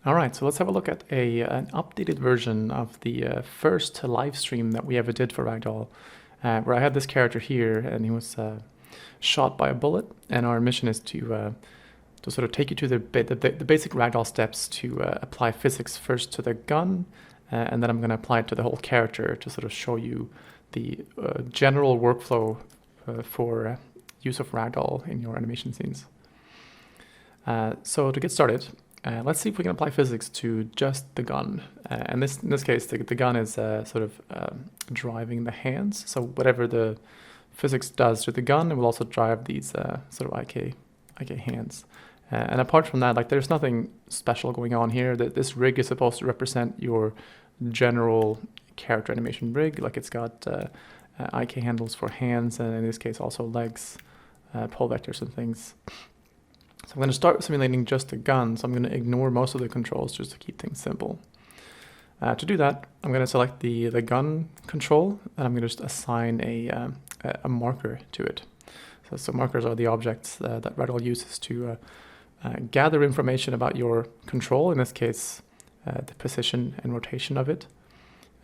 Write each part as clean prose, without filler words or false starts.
All right, so let's have a look at an updated version of the first live stream that we ever did for Ragdoll, where I had this character here, and he was shot by a bullet, and our mission is to sort of take you to the basic Ragdoll steps to apply physics first to the gun, and then I'm going to apply it to the whole character to sort of show you the general workflow for use of Ragdoll in your animation scenes. So to get started, let's see if we can apply physics to just the gun. And in this case, the gun is sort of driving the hands. So whatever the physics does to the gun, it will also drive these sort of IK hands. And apart from that, like there's nothing special going on here. This rig is supposed to represent your general character animation rig. Like it's got IK handles for hands, and in this case also legs, pull vectors and things. So I'm going to start simulating just the gun, so I'm going to ignore most of the controls just to keep things simple. To do that, I'm going to select the gun control, and I'm going to just assign a marker to it. So markers are the objects that Ragdoll uses to gather information about your control, in this case the position and rotation of it,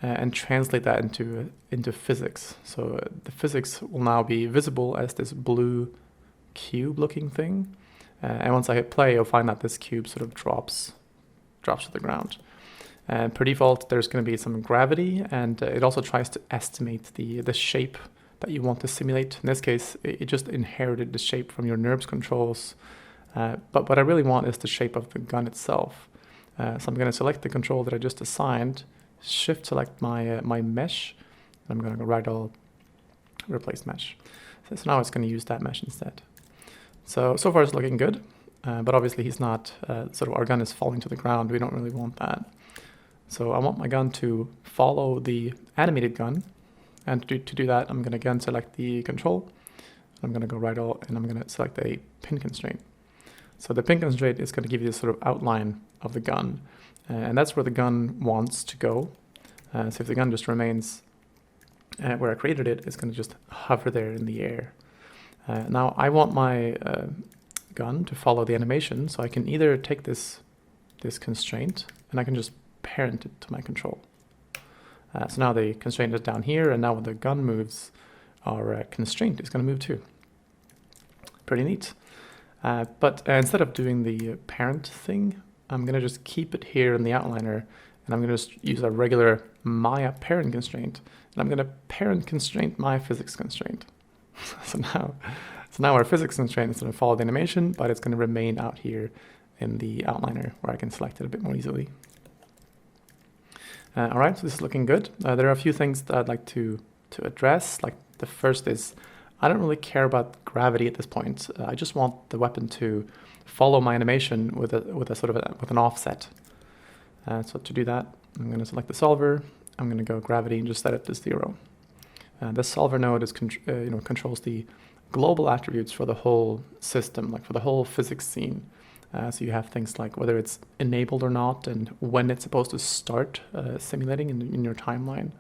and translate that into physics. So the physics will now be visible as this blue cube looking thing. And once I hit play, you'll find that this cube sort of drops to the ground. And per default, there's going to be some gravity, and it also tries to estimate the shape that you want to simulate. In this case, it just inherited the shape from your NURBS controls. But what I really want is the shape of the gun itself. So I'm going to select the control that I just assigned, shift select my mesh, and I'm going to go Ragdoll replace mesh. So now it's going to use that mesh instead. So far it's looking good, but obviously he's not, sort of our gun is falling to the ground. We don't really want that. So I want my gun to follow the animated gun. And to do that, I'm going to again select the control. I'm going to go Ragdoll, and I'm going to select a pin constraint. So the pin constraint is going to give you this sort of outline of the gun. And that's where the gun wants to go. So if the gun just remains where I created it, it's going to just hover there in the air. Now I want my gun to follow the animation, so I can either take this constraint and I can just parent it to my control. So now the constraint is down here, and now when the gun moves, our constraint is going to move too. Pretty neat. But instead of doing the parent thing, I'm going to just keep it here in the outliner, and I'm going to just use a regular Maya parent constraint, and I'm going to parent constraint my physics constraint. So now our physics constraint is going to follow the animation, but it's going to remain out here in the outliner where I can select it a bit more easily. All right, so this is looking good. There are a few things that I'd like to address. Like the first is, I don't really care about gravity at this point. I just want the weapon to follow my animation with an offset. So to do that, I'm going to select the solver. I'm going to go gravity and just set it to 0. This solver node is controls the global attributes for the whole system, like for the whole physics scene. So you have things like whether it's enabled or not, and when it's supposed to start simulating in your timeline,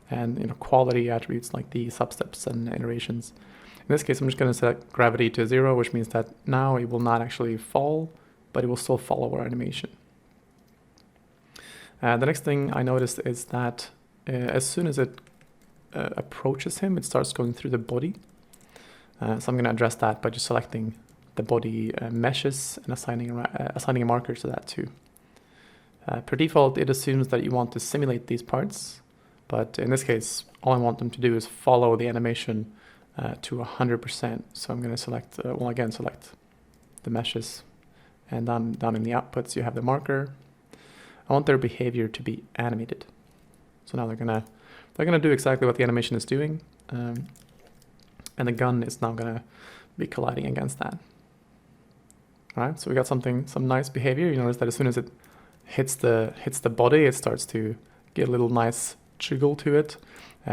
and quality attributes like the substeps and iterations. In this case, I'm just going to set gravity to 0, which means that now it will not actually fall, but it will still follow our animation. The next thing I noticed is that as soon as it approaches him, it starts going through the body. So I'm going to address that by just selecting the body meshes and assigning a marker to that too. Per default, it assumes that you want to simulate these parts, but in this case, all I want them to do is follow the animation to 100%. So I'm going to select, select the meshes, and down in the outputs, you have the marker. I want their behavior to be animated. So now they're gonna do exactly what the animation is doing, and the gun is now gonna be colliding against that. All right, so we got some nice behavior. You notice that as soon as it hits the body, it starts to get a little nice jiggle to it.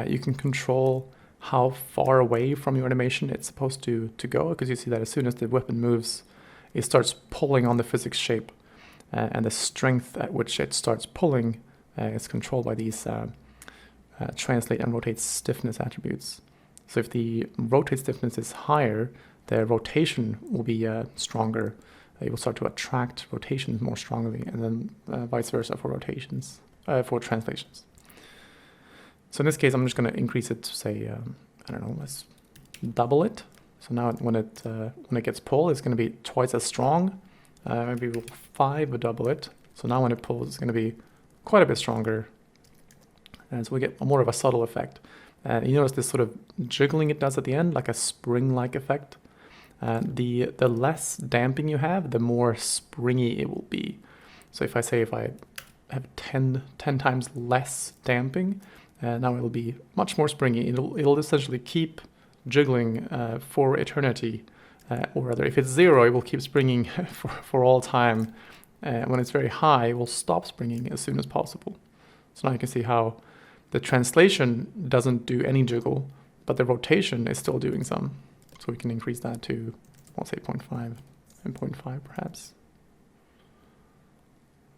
You can control how far away from your animation it's supposed to go, because you see that as soon as the weapon moves, it starts pulling on the physics shape, and the strength at which it starts pulling is controlled by these translate and rotate stiffness attributes. So if the rotate stiffness is higher, the rotation will be stronger, it will start to attract rotations more strongly, and then vice versa for rotations, for translations. So in this case, I'm just going to increase it to say, I don't know, let's double it. So now when it gets pulled, it's going to be twice as strong. Maybe we'll 5 would double it. So now when it pulls, it's going to be quite a bit stronger. And so we get more of a subtle effect. And you notice this sort of jiggling it does at the end, like a spring-like effect. The less damping you have, the more springy it will be. So if I have 10 times less damping, now it'll be much more springy. It'll essentially keep jiggling for eternity, or rather, if it's 0, it will keep springing for all time. When it's very high, it will stop springing as soon as possible. So now you can see how the translation doesn't do any jiggle, but the rotation is still doing some. So we can increase that to, I'll say 0.5 and 0.5 perhaps.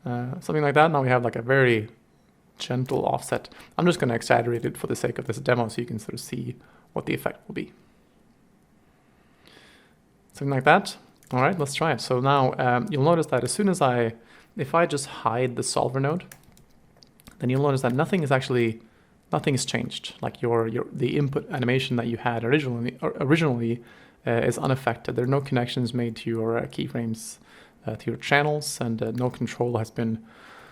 Something like that. Now we have like a very gentle offset. I'm just going to exaggerate it for the sake of this demo so you can sort of see what the effect will be. Something like that. All right, let's try it. So now you'll notice that as soon as if I just hide the solver node, then you'll notice that nothing is changed. Like the input animation that you had originally is unaffected. There are no connections made to your keyframes, to your channels, and no control has been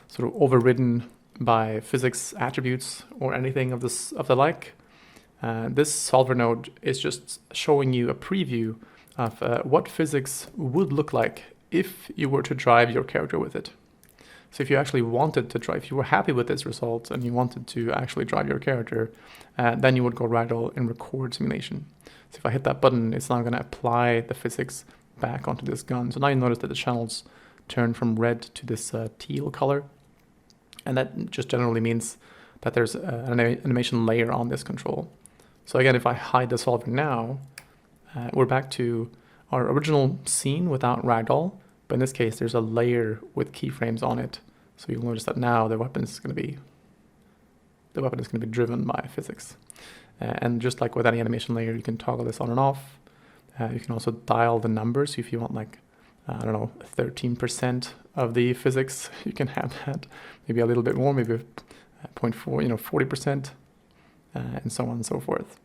sort of overridden by physics attributes or anything of the like. This solver node is just showing you a preview of what physics would look like if you were to drive your character with it. So if you actually wanted to drive, if you were happy with this result and you wanted to actually drive your character, then you would go Ragdoll and record simulation. So if I hit that button, it's now going to apply the physics back onto this gun. So now you notice that the channels turn from red to this teal color. And that just generally means that there's an animation layer on this control. So again, if I hide the solver now, we're back to our original scene without Ragdoll, but in this case, there's a layer with keyframes on it. So you'll notice that now the weapon is going to be driven by physics. And just like with any animation layer, you can toggle this on and off. You can also dial the numbers. If you want like, I don't know, 13% of the physics, you can have that. Maybe a little bit more, maybe 0.4, 40%, and so on and so forth.